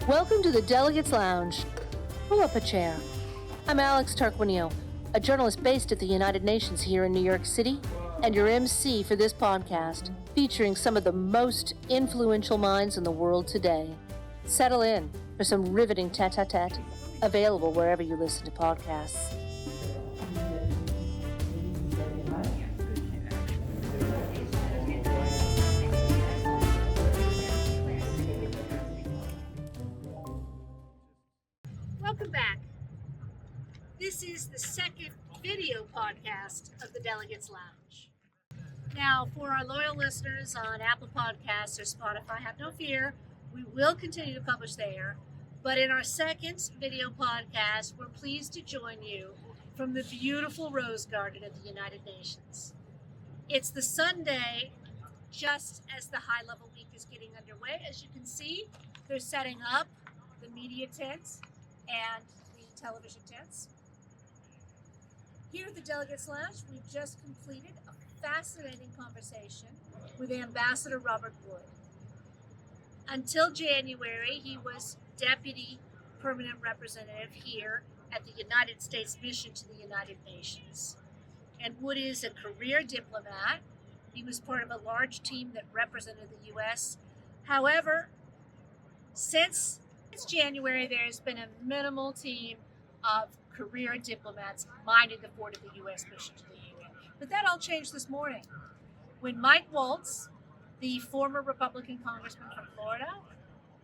Welcome to the Delegates Lounge. Pull up a chair. I'm Alex Tarquinio, a journalist based at the United Nations here in New York City, and your MC for this podcast, featuring some of the most influential minds in the world today. Settle in for some riveting tete-a-tete, available wherever you listen to podcasts. Welcome back. This is the second video podcast of the Delegates Lounge. Now, for our loyal listeners on Apple Podcasts or Spotify, have no fear, we will continue to publish there. But in our second video podcast, we're pleased to join you from the beautiful Rose Garden at the United Nations. It's the Sunday just as the high-level week is getting underway. As you can see, they're setting up the media tents and the television tents. Here at the Delegates Lounge, we've just completed a fascinating conversation with Ambassador Robert Wood. Until January, he was Deputy Permanent Representative here at the United States Mission to the United Nations. And Wood is a career diplomat. He was part of a large team that represented the U.S. However, since January, there has been a minimal team of career diplomats minding the fort of the U.S. mission to the UN. But that all changed this morning when Mike Waltz, the former Republican congressman from Florida,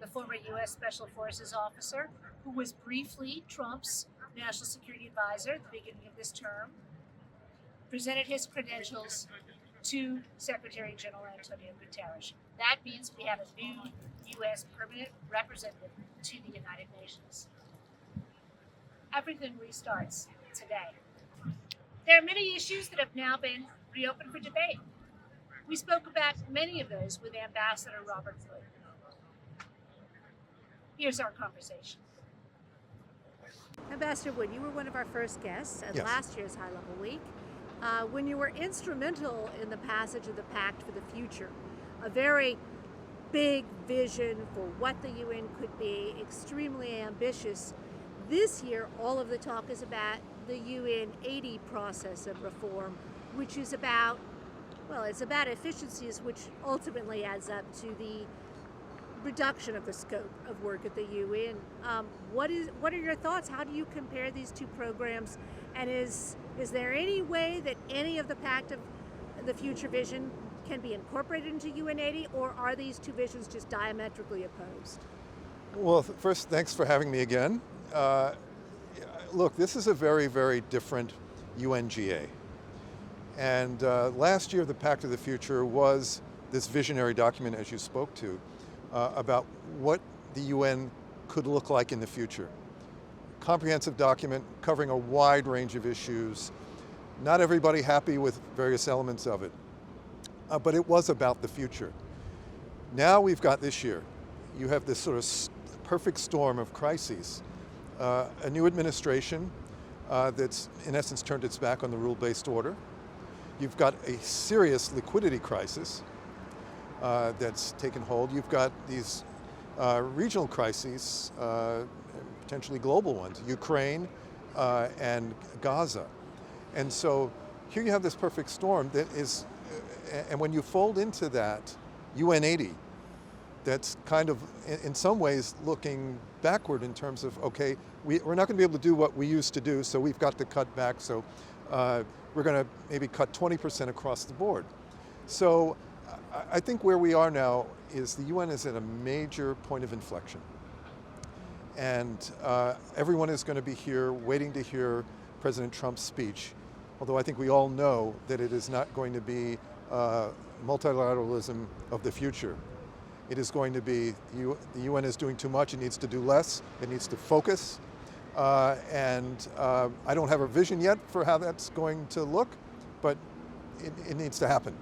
the former U.S. Special Forces officer, who was briefly Trump's national security advisor at the beginning of this term, presented his credentials to Secretary General Antonio Guterres. That means we have a new U.S. permanent representative to the United Nations. Everything restarts today. There are many issues that have now been reopened for debate. We spoke about many of those with Ambassador Robert Wood. Here's our conversation. Ambassador Wood, you were one of our first guests at last year's High Level Week, when you were instrumental in the passage of the Pact for the Future, a very big vision for what the UN could be, extremely ambitious. This year, all of the talk is about the UN 80 process of reform, which is about, it's about efficiencies, which ultimately adds up to the reduction of the scope of work at the UN. What are your thoughts? How do you compare these two programs? And is there any way that any of the Pact of the Future vision can be incorporated into UN 80, or are these two visions just diametrically opposed? Well, first, thanks for having me again. Look, this is a very, very different UNGA. And last year, the Pact of the Future was this visionary document, as you spoke to, about what the UN could look like in the future. Comprehensive document covering a wide range of issues. Not everybody happy with various elements of it, but it was about the future. Now we've got this year, you have this sort of perfect storm of crises. A new administration that's in essence turned its back on the rule-based order. You've got a serious liquidity crisis that's taken hold. You've got these regional crises, potentially global ones, Ukraine and Gaza. And so here you have this perfect storm that is, and when you fold into that UN 80, that's kind of, in some ways, looking backward in terms of, okay, we're not going to be able to do what we used to do, so we've got to cut back, so we're going to maybe cut 20% across the board. So I think where we are now is the UN is at a major point of inflection. And everyone is going to be here waiting to hear President Trump's speech, although I think we all know that it is not going to be multilateralism of the future. It is going to be, the UN is doing too much, it needs to do less, it needs to focus. And I don't have a vision yet for how that's going to look, but it needs to happen.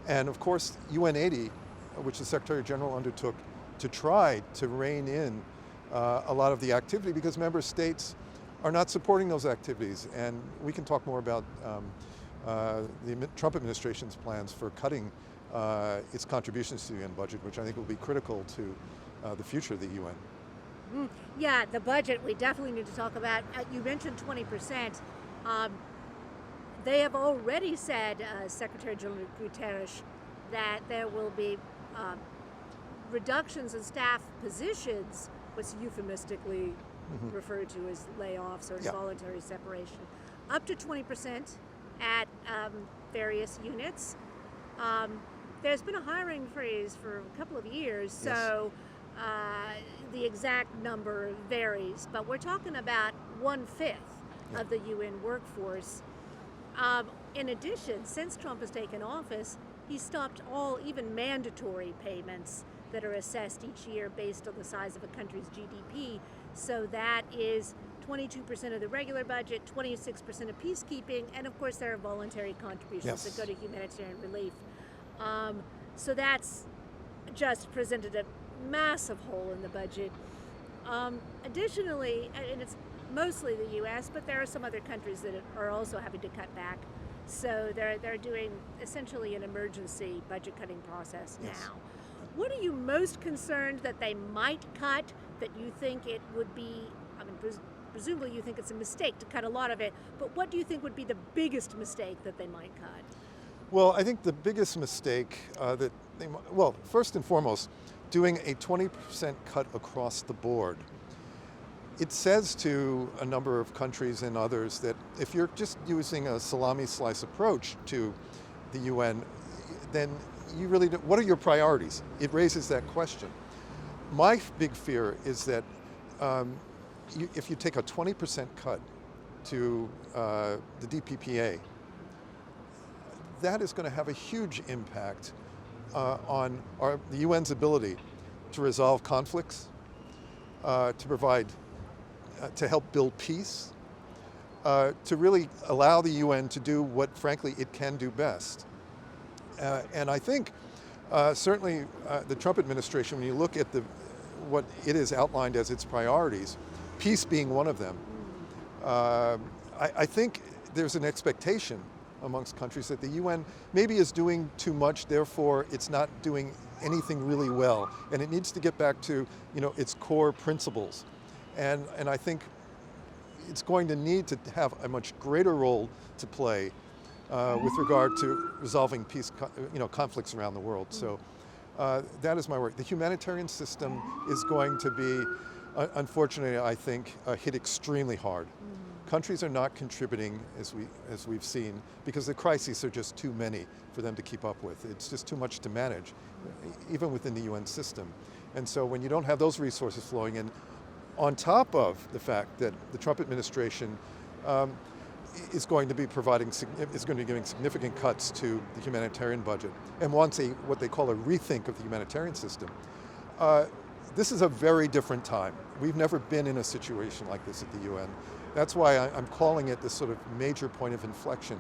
And of course, UN 80, which the Secretary General undertook to try to rein in a lot of the activity, because member states are not supporting those activities. And we can talk more about the Trump administration's plans for cutting its contributions to the UN budget, which I think will be critical to the future of the UN. Yeah, the budget we definitely need to talk about. You mentioned 20%. Um, they have already said, Secretary General Guterres, that there will be um, reductions in staff positions, what's euphemistically referred to as layoffs or Yeah. voluntary separation, up to 20% at various units. There's been a hiring freeze for a couple of years, so the exact number varies, but we're talking about 1/5 of the UN workforce. In addition, since Trump has taken office, he stopped all, even mandatory payments that are assessed each year based on the size of a country's GDP. So that is 22% of the regular budget, 26% of peacekeeping, and of course there are voluntary contributions that go to humanitarian relief. So that's just presented a massive hole in the budget. Additionally, and it's mostly the U.S., but there are some other countries that are also having to cut back. So they're doing essentially an emergency budget cutting process now. What are you most concerned that they might cut, that you think it would be, I mean, presumably you think it's a mistake to cut a lot of it, but what do you think would be the biggest mistake that they might cut? Well, I think the biggest mistake that they, well, first and foremost, doing a 20% cut across the board. It says to a number of countries and others that if you're just using a salami slice approach to the UN, then you really don't, what are your priorities? It raises that question. My big fear is that if you take a 20% cut to the DPPA, that is going to have a huge impact on the UN's ability to resolve conflicts, to provide, to help build peace, to really allow the UN to do what, frankly, it can do best. And I think certainly the Trump administration, when you look at what it has outlined as its priorities, peace being one of them, I think there's an expectation amongst countries that the UN maybe is doing too much, therefore it's not doing anything really well, and it needs to get back to its core principles. And I think it's going to need to have a much greater role to play with regard to resolving peace, conflicts around the world. So that is my worry. The humanitarian system is going to be, unfortunately, I think, hit extremely hard. Countries are not contributing as we've seen because the crises are just too many for them to keep up with. It's just too much to manage, even within the UN system. And so when you don't have those resources flowing in, on top of the fact that the Trump administration is going to be giving significant cuts to the humanitarian budget and wants what they call a rethink of the humanitarian system. This is a very different time. We've never been in a situation like this at the UN. That's why I'm calling it this sort of major point of inflection.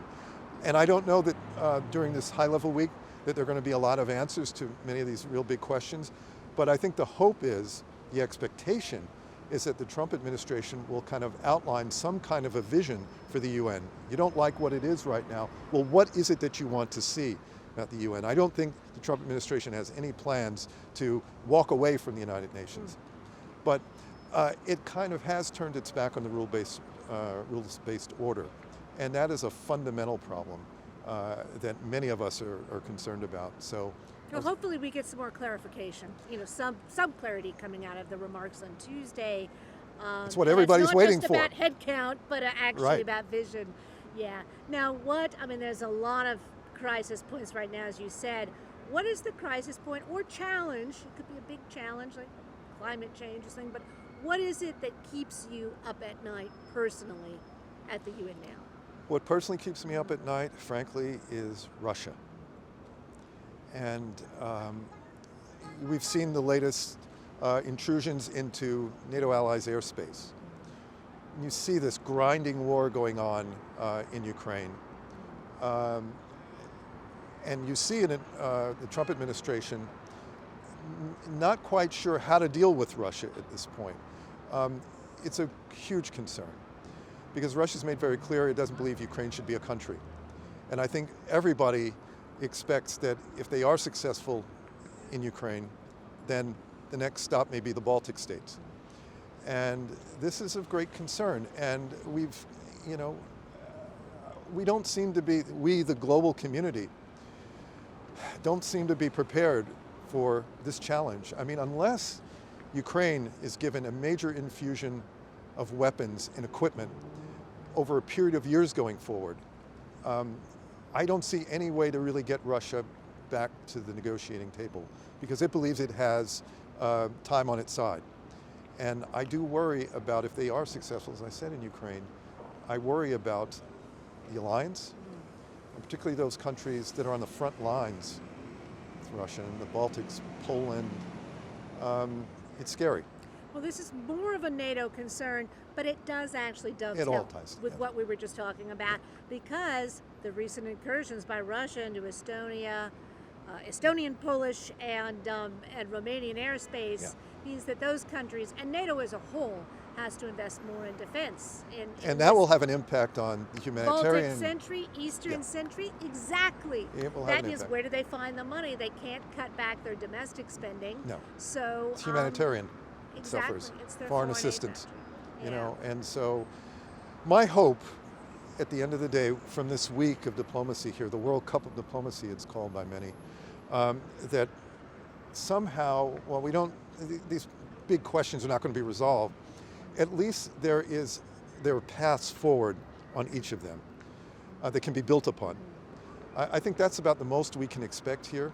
And I don't know that during this high-level week that there are going to be a lot of answers to many of these real big questions, but I think the hope is, the expectation is that the Trump administration will kind of outline some kind of a vision for the UN. You don't like what it is right now. Well, what is it that you want to see at the UN? I don't think the Trump administration has any plans to walk away from the United Nations. But it kind of has turned its back on the rules-based order. And that is a fundamental problem that many of us are concerned about. So. Well, hopefully we get some more clarification, some clarity coming out of the remarks on Tuesday. That's what everybody's waiting for. It's not just about head count, but actually about vision. Yeah. Now there's a lot of crisis points right now, as you said. What is the crisis point or challenge? It could be a big challenge like climate change or something, but what is it that keeps you up at night personally at the UN now? What personally keeps me up at night, frankly, is Russia. And we've seen the latest intrusions into NATO allies' airspace. You see this grinding war going on in Ukraine. And you see the Trump administration not quite sure how to deal with Russia at this point. It's a huge concern because Russia's made very clear it doesn't believe Ukraine should be a country. And I think everybody expects that if they are successful in Ukraine, then the next stop may be the Baltic states. And this is of great concern. And we don't seem to be, we, the global community, don't seem to be prepared for this challenge. I mean, unless Ukraine is given a major infusion of weapons and equipment over a period of years going forward, I don't see any way to really get Russia back to the negotiating table, because it believes it has time on its side. And I do worry about, if they are successful, as I said, in Ukraine, I worry about the alliance, and particularly those countries that are on the front lines with Russia, and the Baltics, Poland. It's scary. Well, this is more of a NATO concern, but it does actually dovetail It all ties with together. what we were just talking about, because the recent incursions by Russia into Estonia, Estonian, Polish, and Romanian airspace means that those countries, and NATO as a whole, has to invest more in defense. And that will have an impact on the humanitarian. Baltic century, Eastern century, exactly. It will have That an is, impact. where do they find the money? They can't cut back their domestic spending. No. So It's humanitarian exactly. suffers, It's their foreign aid assistance. factor. And so my hope at the end of the day from this week of diplomacy here, the World Cup of Diplomacy it's called by many, that somehow, well, these big questions are not going to be resolved. At least there are paths forward on each of them that can be built upon. I think that's about the most we can expect here,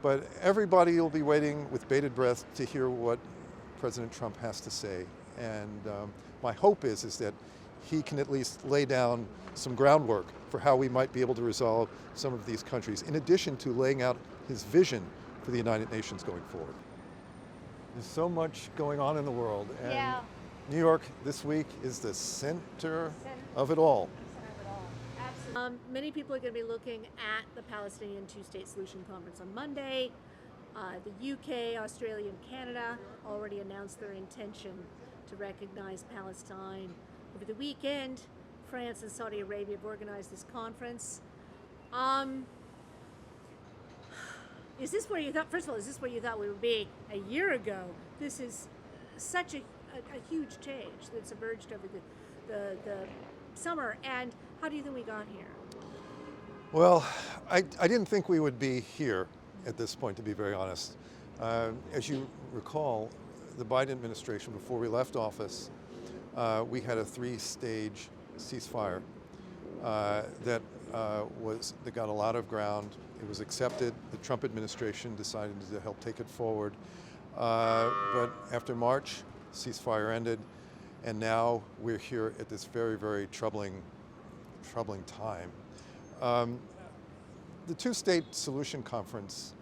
but everybody will be waiting with bated breath to hear what President Trump has to say. And my hope is that he can at least lay down some groundwork for how we might be able to resolve some of these countries, in addition to laying out his vision for the United Nations going forward. There's so much going on in the world, and New York this week is the center of it all. Many people are going to be looking at the Palestinian two-state solution conference on Monday. The UK, Australia, and Canada already announced their intention to recognize Palestine. Over the weekend, France and Saudi Arabia have organized this conference. Is this where you thought, first of all, is this where you thought we would be a year ago? This is such a huge change that's emerged over the summer. And how do you think we got here? Well, I didn't think we would be here at this point, to be very honest. As you recall, the Biden administration, before we left office, we had a 3-stage ceasefire that got a lot of ground. It was accepted. The Trump administration decided to help take it forward. But after March, ceasefire ended, and now we're here at this very, very troubling time. The two-state solution conference,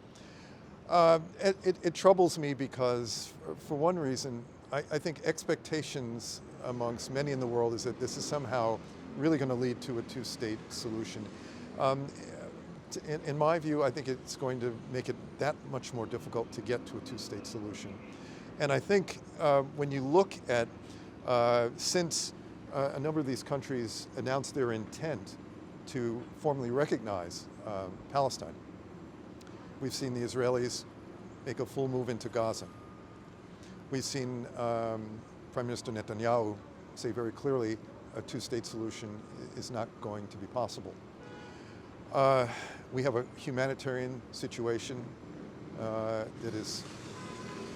it troubles me because, for one reason, I think expectations amongst many in the world is that this is somehow really going to lead to a two-state solution. In my view, I think it's going to make it that much more difficult to get to a two-state solution. And I think when you look at, since a number of these countries announced their intent to formally recognize Palestine, we've seen the Israelis make a full move into Gaza. We've seen Prime Minister Netanyahu say very clearly a two-state solution is not going to be possible. We have a humanitarian situation that is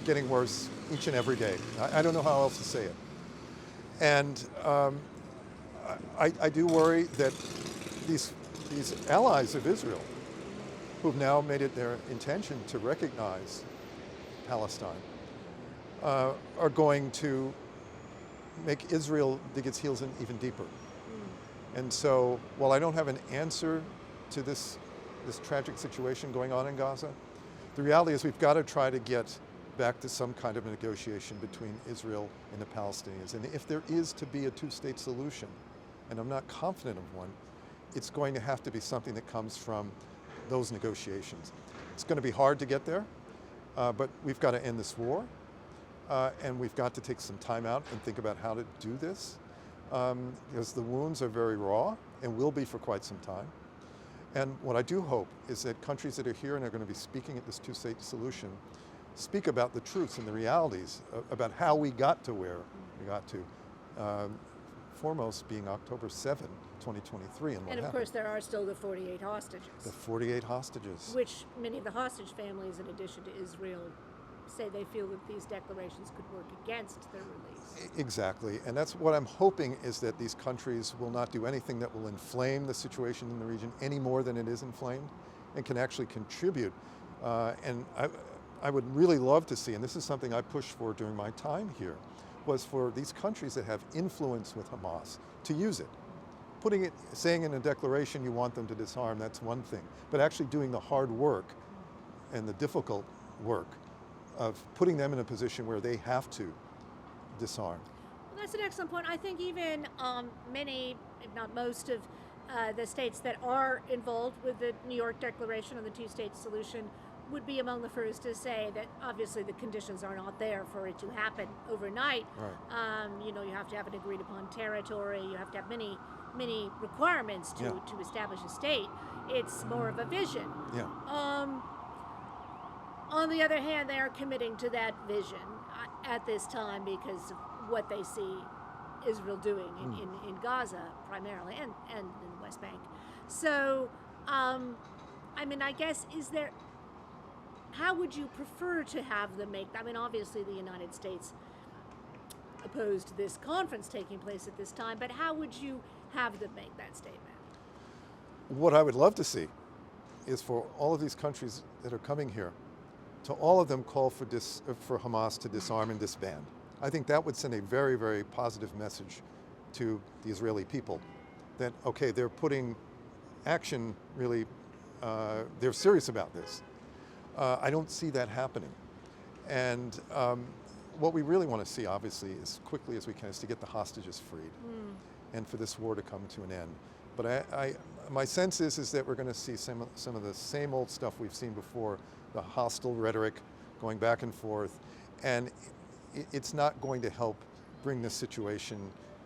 getting worse each and every day. I don't know how else to say it. And I do worry that these allies of Israel, who've now made it their intention to recognize Palestine, are going to make Israel dig its heels in even deeper. And so, while I don't have an answer to this tragic situation going on in Gaza, the reality is we've got to try to get back to some kind of a negotiation between Israel and the Palestinians. And if there is to be a two-state solution, and I'm not confident of one, it's going to have to be something that comes from those negotiations. It's going to be hard to get there, but we've got to end this war, and we've got to take some time out and think about how to do this, because the wounds are very raw and will be for quite some time. And what I do hope is that countries that are here and are going to be speaking at this two-state solution speak about the truths and the realities about how we got to where we got to. Foremost being October 7, 2023, and what And of happened. course, there are still the 48 hostages. The 48 hostages. Which many of the hostage families, in addition to Israel, say they feel that these declarations could work against their release. Exactly, and that's what I'm hoping, is that these countries will not do anything that will inflame the situation in the region any more than it is inflamed, and can actually contribute. And I would really love to see, and this is something I pushed for during my time here, was for these countries that have influence with Hamas to use it. Saying in a declaration you want them to disarm, that's one thing, but actually doing the hard work and the difficult work of putting them in a position where they have to disarm. Well, that's an excellent point. I think even many, if not most, of the states that are involved with the New York Declaration on the two-state solution would be among the first to say that obviously the conditions are not there for it to happen overnight. Right. You have to have an agreed upon territory. You have to have many requirements to establish a state. It's more of a vision. Yeah. On the other hand, they are committing to that vision at this time because of what they see Israel doing in Gaza primarily and in the West Bank. So, I guess, how would you prefer to have them make? Obviously the United States opposed this conference taking place at this time, but how would you have them make that statement? What I would love to see is for all of these countries that are coming here, to all of them call for Hamas to disarm and disband. I think that would send a very, very positive message to the Israeli people that, okay, they're putting action, really, they're serious about this. I don't see that happening. And what we really want to see, obviously, as quickly as we can, is to get the hostages freed and for this war to come to an end. But my sense is that we're going to see some of the same old stuff we've seen before, the hostile rhetoric going back and forth, and it's not going to help bring this situation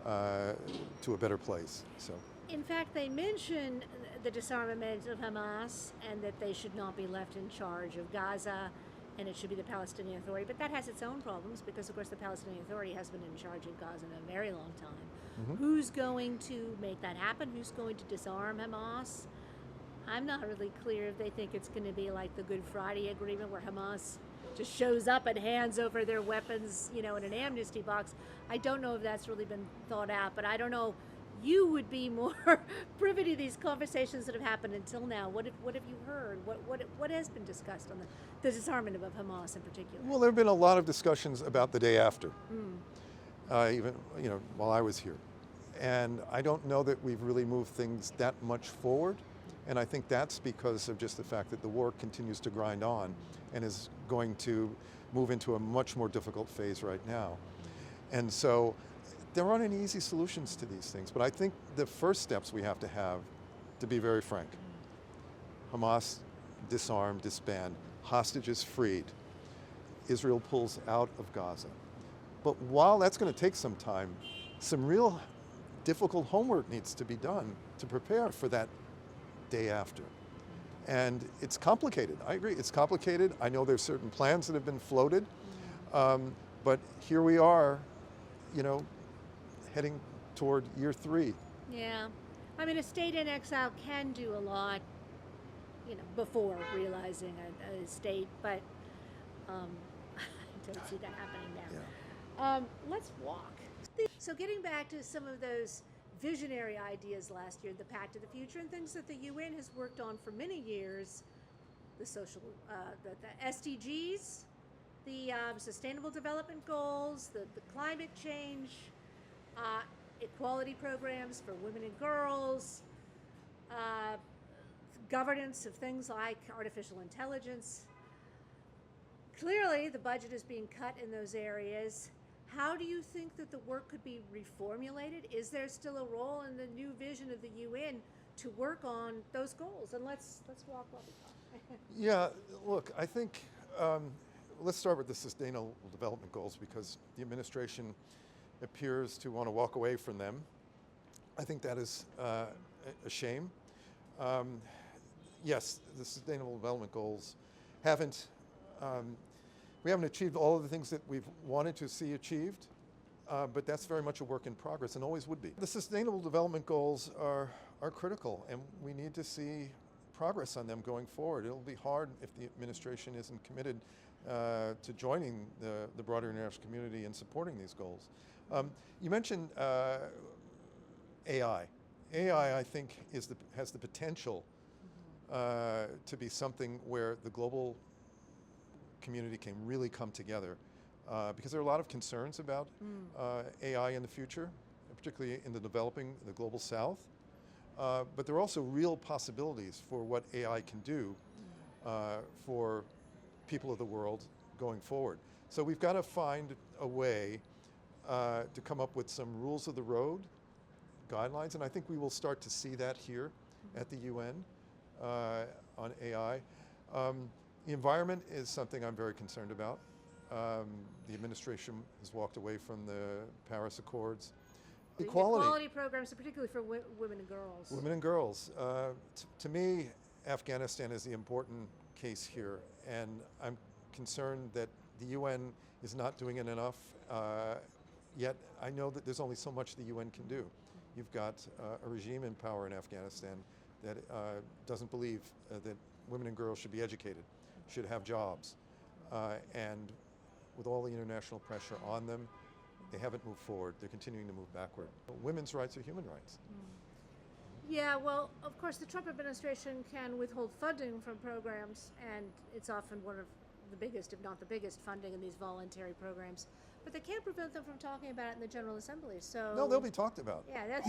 to a better place. So. In fact, they mention the disarmament of Hamas and that they should not be left in charge of Gaza, and it should be the Palestinian Authority. But that has its own problems because, of course, the Palestinian Authority has been in charge of Gaza in a very long time. Mm-hmm. Who's going to make that happen? Who's going to disarm Hamas? I'm not really clear if they think it's going to be like the Good Friday Agreement where Hamas just shows up and hands over their weapons, in an amnesty box. I don't know if that's really been thought out, but I don't know. You would be more privy to these conversations that have happened until now. What have you heard? What has been discussed on the disarmament of Hamas in particular? Well, there have been a lot of discussions about the day after, even while I was here, and I don't know that we've really moved things that much forward. And I think that's because of just the fact that the war continues to grind on and is going to move into a much more difficult phase right now. And so there aren't any easy solutions to these things, but I think the first steps we have to have, to be very frank, Hamas disarmed, disband, hostages freed, Israel pulls out of Gaza. But while that's going to take some time, some real difficult homework needs to be done to prepare for that day after. And it's complicated. I agree, it's complicated. I know there's certain plans that have been floated, but here we are, heading toward year 3. Yeah. A state in exile can do a lot, before realizing a state, but I don't see that happening now. Yeah. Let's walk. So getting back to some of those visionary ideas last year, the Pact of the Future, and things that the UN has worked on for many years, the SDGs, the Sustainable Development Goals, the climate change, equality programs for women and girls, governance of things like artificial intelligence. Clearly, the budget is being cut in those areas. How do you think that the work could be reformulated? Is there still a role in the new vision of the UN to work on those goals? And let's walk while we talk. Yeah, look, I think, let's start with the Sustainable Development Goals because the administration appears to want to walk away from them. I think that is a shame. Yes, the Sustainable Development Goals haven't We haven't achieved all of the things that we've wanted to see achieved, but that's very much a work in progress and always would be. The Sustainable Development Goals are critical, and we need to see progress on them going forward. It'll be hard if the administration isn't committed to joining the broader international community in supporting these goals. You mentioned AI. AI, I think, has the potential to be something where the global community can really come together, because there are a lot of concerns about AI in the future, particularly in the global south. But there are also real possibilities for what AI can do for people of the world going forward. So we've got to find a way to come up with some rules of the road, guidelines, and I think we will start to see that here at the UN on AI. The environment is something I'm very concerned about. The administration has walked away from the Paris Accords. Equality programs, particularly for women and girls. Women and girls. To me, Afghanistan is the important case here, and I'm concerned that the UN is not doing it enough, yet I know that there's only so much the UN can do. You've got a regime in power in Afghanistan that doesn't believe that women and girls should be educated, should have jobs, and with all the international pressure on them, they haven't moved forward. They're continuing to move backward. Women's rights are human rights. Yeah, well, of course, the Trump administration can withhold funding from programs, and it's often one of the biggest, if not the biggest, funding in these voluntary programs. But they can't prevent them from talking about it in the General Assembly. So no, they'll be talked about. Yeah, that's.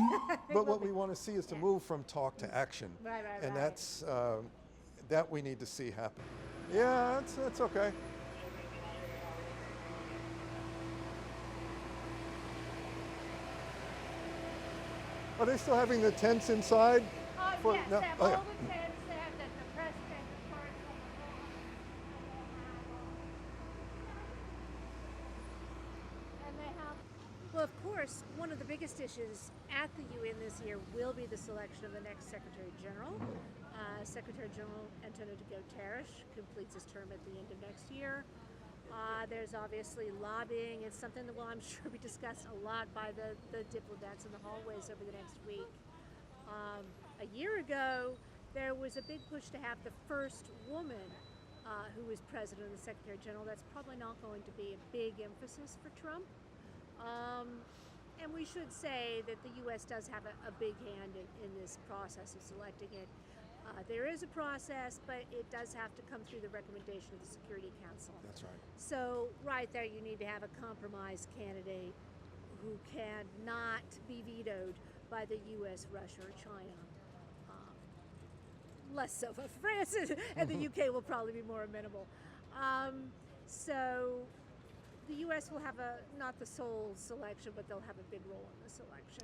But what we want to see is to move from talk to action. Right. And that's that we need to see happen. Yeah, that's okay. Are they still having the tents inside? Yes, no? they have Oh, all yeah. the tents. They have the president, the first, and they have. Well, of course, one of the biggest issues at the UN this year will be the selection of the next Secretary General. Secretary General Antonio Guterres completes his term at the end of next year. There's obviously lobbying. It's something that will, I'm sure, be discussed a lot by the diplomats in the hallways over the next week. A year ago, there was a big push to have the first woman who was president and the Secretary General. That's probably not going to be a big emphasis for Trump. And we should say that the U.S. does have a big hand in this process of selecting it. There is a process, but it does have to come through the recommendation of the Security Council. That's right. So right there, you need to have a compromise candidate who cannot be vetoed by the U.S., Russia, or China. Less so for France, and the UK will probably be more amenable. So the U.S. will have not the sole selection, but they'll have a big role in the selection.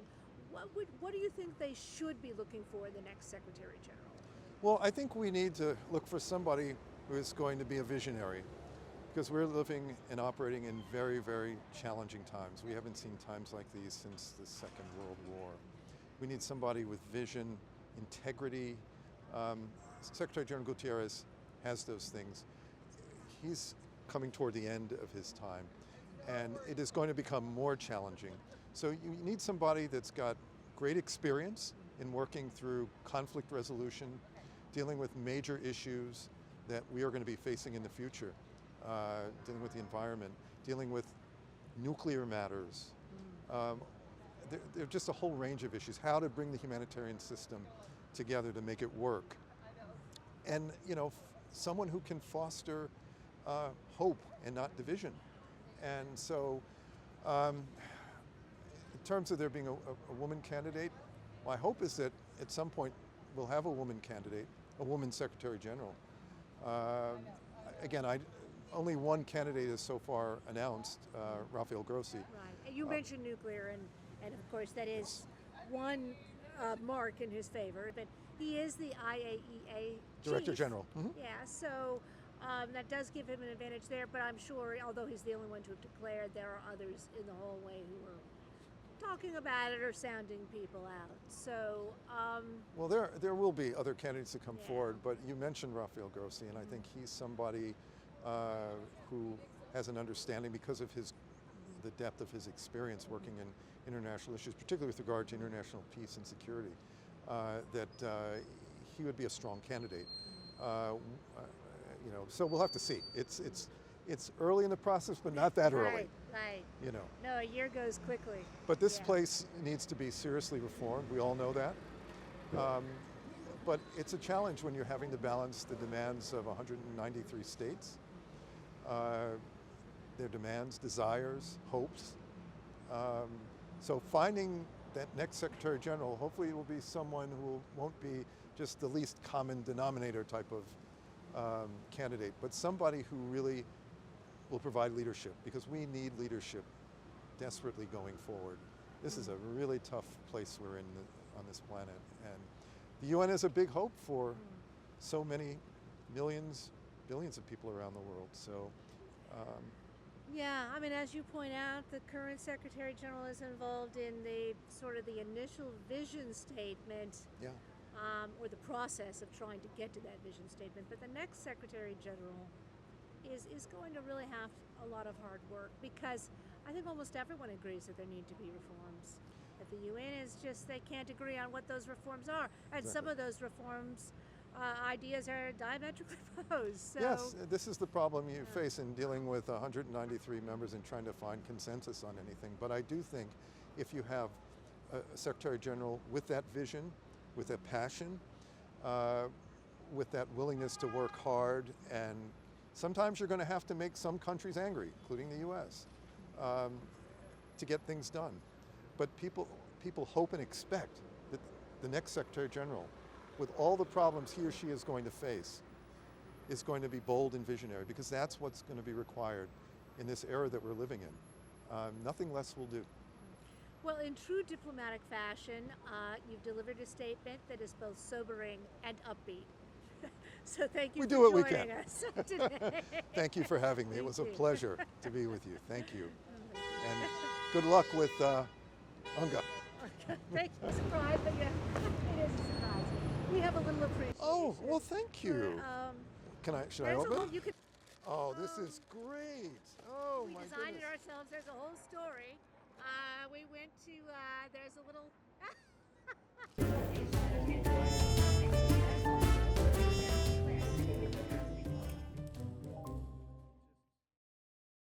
What do you think they should be looking for in the next Secretary General? Well, I think we need to look for somebody who is going to be a visionary, because we're living and operating in very, very challenging times. We haven't seen times like these since the Second World War. We need somebody with vision, integrity. Secretary General Guterres has those things. He's coming toward the end of his time, and it is going to become more challenging. So you need somebody that's got great experience in working through conflict resolution, dealing with major issues that we are going to be facing in the future, dealing with the environment, dealing with nuclear matters. There are just a whole range of issues, how to bring the humanitarian system together to make it work. And someone who can foster hope and not division. And so in terms of there being a woman candidate, my hope is that at some point we'll have a woman candidate, a woman Secretary General. Again, only one candidate is so far announced, Rafael Grossi. Right. And you mentioned nuclear, and of course that is one mark in his favor, but he is the IAEA Director chief. General. Mm-hmm. Yeah, so that does give him an advantage there, but I'm sure, although he's the only one to have declared, there are others in the hallway who are talking about it or sounding people out. So well, there will be other candidates that come forward, but you mentioned Rafael Grossi, and I think he's somebody who has an understanding because of the depth of his experience working in international issues, particularly with regard to international peace and security, that he would be a strong candidate. So we'll have to see. It's early in the process, but not that early. Right. You know. No, a year goes quickly. But this place needs to be seriously reformed. We all know that. But it's a challenge when you're having to balance the demands of 193 states, their demands, desires, hopes. So finding that next Secretary General, hopefully it will be someone who won't be just the least common denominator type of candidate, but somebody who really will provide leadership, because we need leadership desperately going forward. This is a really tough place we're in on this planet, and the UN is a big hope for so many billions of people around the world. So, yeah, I mean, as you point out, the current Secretary General is involved in the sort of the initial vision statement, yeah, or the process of trying to get to that vision statement. But the next Secretary General is going to really have a lot of hard work, because I think almost everyone agrees that there need to be reforms. That the UN is just, they can't agree on what those reforms are. And exactly. some of those reforms ideas are diametrically opposed. So, yes, this is the problem you face in dealing with 193 members and trying to find consensus on anything. But I do think if you have a Secretary General with that vision, with that passion, with that willingness to work hard, and sometimes you're going to have to make some countries angry, including the US, to get things done. But people hope and expect that the next Secretary General, with all the problems he or she is going to face, is going to be bold and visionary, because that's what's going to be required in this era that we're living in. Nothing less will do. well, in true diplomatic fashion, you've delivered a statement that is both sobering and upbeat. So thank you We for do what we joining can. us today. Thank you for having me. It Thank was a you. pleasure to be with you. Thank you. And good luck with UNGA. Thank you. Surprise, but yeah, it is a surprise. We have a little appreciation. Oh, well, thank you. Should I There's a open whole, it? you could, Oh, this is great. Oh, we my designed it goodness. ourselves. There's a whole story. We went to, there's a little